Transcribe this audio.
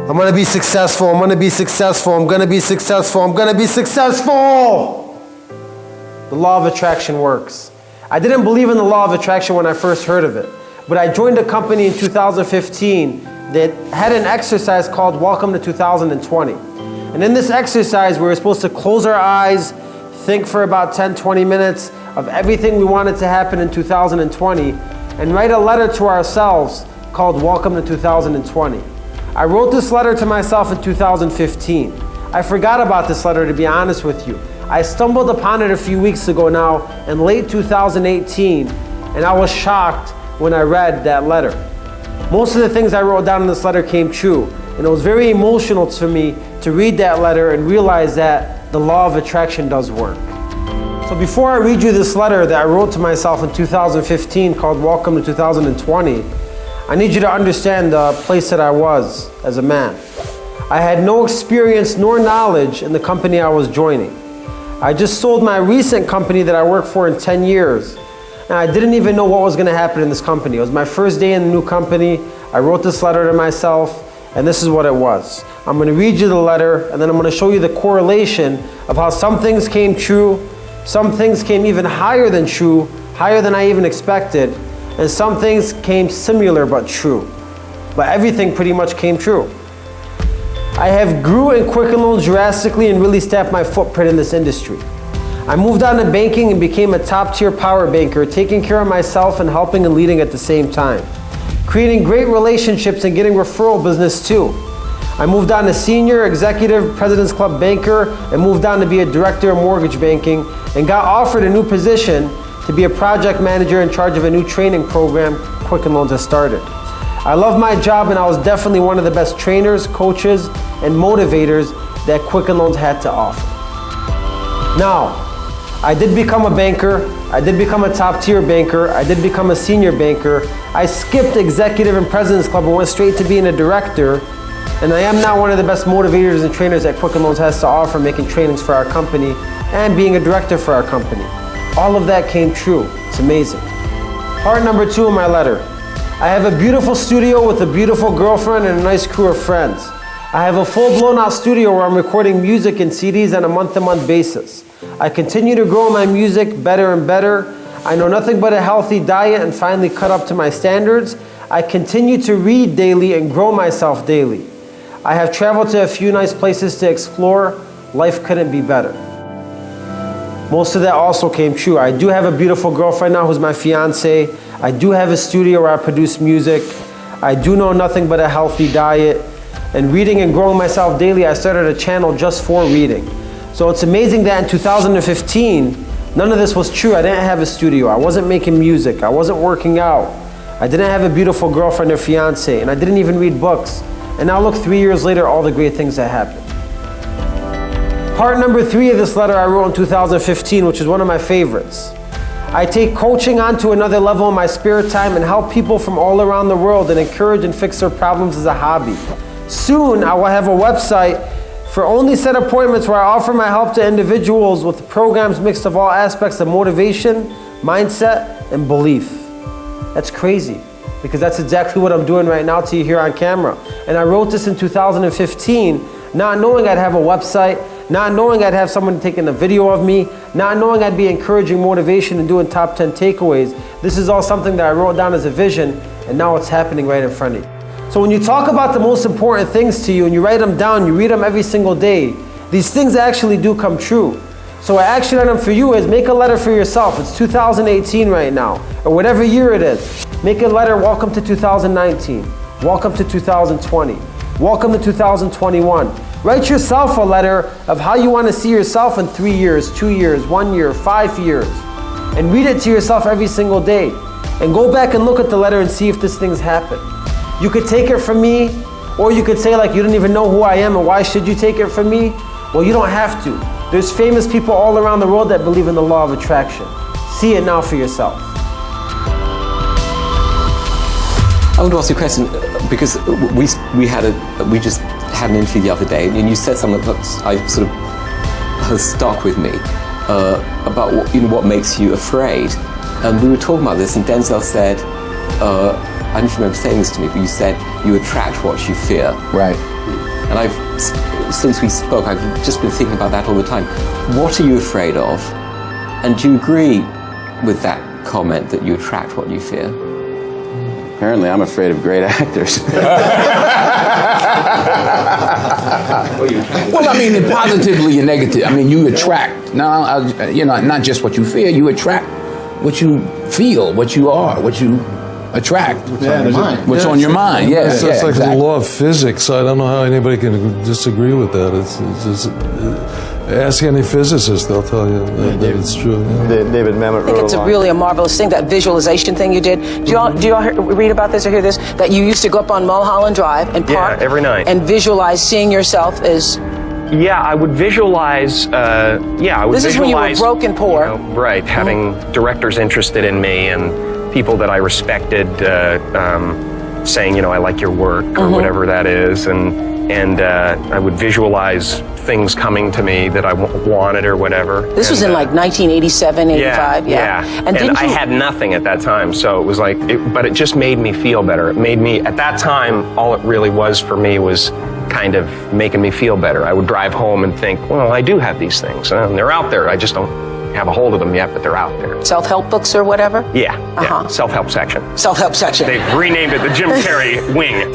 I'm gonna be successful, I'm gonna be successful, I'm gonna be successful, I'm gonna be successful. The law of attraction works. I didn't believe in the law of attraction when I first heard of it, but I joined a company in 2015 that had an exercise called Welcome to 2020. And in this exercise, we were supposed to close our eyes, think for about 10, 20 minutes of everything we wanted to happen in 2020, and write a letter to ourselves called Welcome to 2020. I wrote this letter to myself in 2015. I forgot about this letter, to be honest with you. I stumbled upon it a few weeks ago now in late 2018, and I was shocked when I read that letter. Most of the things I wrote down in this letter came true, and it was very emotional to me to read that letter and realize that the law of attraction does work. So before I read you this letter that I wrote to myself in 2015 called Welcome to 2020, I need you to understand the place that I was as a man. I had no experience nor knowledge in the company I was joining. I just sold my recent company that I worked for in 10 years, and I didn't even know what was gonna happen in this company. It was my first day in the new company. I wrote this letter to myself, and this is what it was. I'm gonna read you the letter, and then I'm gonna show you the correlation of how some things came true, some things came even higher than true, higher than I even expected, and some things came similar but true. But everything pretty much came true. I have grew in Quicken Loans drastically and really stamped my footprint in this industry. I moved on to banking and became a top-tier power banker, taking care of myself and helping and leading at the same time. Creating great relationships and getting referral business too. I moved on to senior executive President's Club banker and moved on to be a director of mortgage banking and got offered a new position to be a project manager in charge of a new training program Quicken Loans has started. I love my job, and I was definitely one of the best trainers, coaches, and motivators that Quicken Loans had to offer. Now, I did become a banker, I did become a top-tier banker, I did become a senior banker, I skipped executive and President's Club and went straight to being a director, and I am now one of the best motivators and trainers that Quicken Loans has to offer, making trainings for our company and being a director for our company. All of that came true. It's amazing. Part number 2 of my letter. I have a beautiful studio with a beautiful girlfriend and a nice crew of friends. I have a full blown out studio where I'm recording music and CDs on a month-to-month basis. I continue to grow my music better and better. I know nothing but a healthy diet and finally cut up to my standards. I continue to read daily and grow myself daily. I have traveled to a few nice places to explore. Life couldn't be better. Most of that also came true. I do have a beautiful girlfriend now who's my fiance. I do have a studio where I produce music. I do know nothing but a healthy diet. And reading and growing myself daily, I started a channel just for reading. So it's amazing that in 2015, none of this was true. I didn't have a studio. I wasn't making music. I wasn't working out. I didn't have a beautiful girlfriend or fiance. And I didn't even read books. And now look, 3 years later, all the great things that happened. Part number 3 of this letter I wrote in 2015, which is one of my favorites. I take coaching onto another level in my spare time and help people from all around the world and encourage and fix their problems as a hobby. Soon, I will have a website for only set appointments where I offer my help to individuals with programs mixed of all aspects of motivation, mindset, and belief. That's crazy, because that's exactly what I'm doing right now to you here on camera. And I wrote this in 2015, not knowing I'd have a website, not knowing I'd have someone taking a video of me, not knowing I'd be encouraging motivation and doing top 10 takeaways. This is all something that I wrote down as a vision, and now it's happening right in front of you. So when you talk about the most important things to you and you write them down, you read them every single day, these things actually do come true. So my action item for you is make a letter for yourself. It's 2018 right now, or whatever year it is. Make a letter, welcome to 2019, welcome to 2020, welcome to 2021. Write yourself a letter of how you want to see yourself in 3 years, 2 years, 1 year, 5 years. And read it to yourself every single day. And go back and look at the letter and see if this thing's happened. You could take it from me, or you could say like, you don't even know who I am and why should you take it from me? Well, you don't have to. There's famous people all around the world that believe in the law of attraction. See it now for yourself. I want to ask you a question, because we just had an interview the other day, and you said something that sort of has stuck with me about what makes you afraid. And we were talking about this, and Denzel said, I don't remember saying this to me, but you said you attract what you fear. Right. And since we spoke, I've just been thinking about that all the time. What are you afraid of? And do you agree with that comment that you attract what you fear? Apparently, I'm afraid of great actors. Well, I mean, positively and negative. I mean, you attract. Now, not just what you fear. You attract what you feel, what you are, what you attract. What's on your mind. What's on your mind? Yes. It's like exactly. the law of physics. I don't know how anybody can disagree with that. It's just, ask any physicist; they'll tell you that it's true. David Mamet I think it's really a marvelous thing, that visualization thing you did. Do y'all read about this or hear this? That you used to go up on Mulholland Drive and park every night and visualize seeing yourself as... Yeah, I would visualize, This is when you were broke and poor. Right, having directors interested in me and people that I respected saying, I like your work or whatever that is. And I would visualize things coming to me that I wanted or whatever. This was in like 1987, 85, yeah. And I had nothing at that time, so it was like, but it just made me feel better. It made me, at that time, all it really was for me was kind of making me feel better. I would drive home and think, well, I do have these things, and they're out there. I just don't have a hold of them yet, but they're out there. Self-help books or whatever? Yeah, self-help section. Self-help section. They've renamed it the Jim Carrey wing.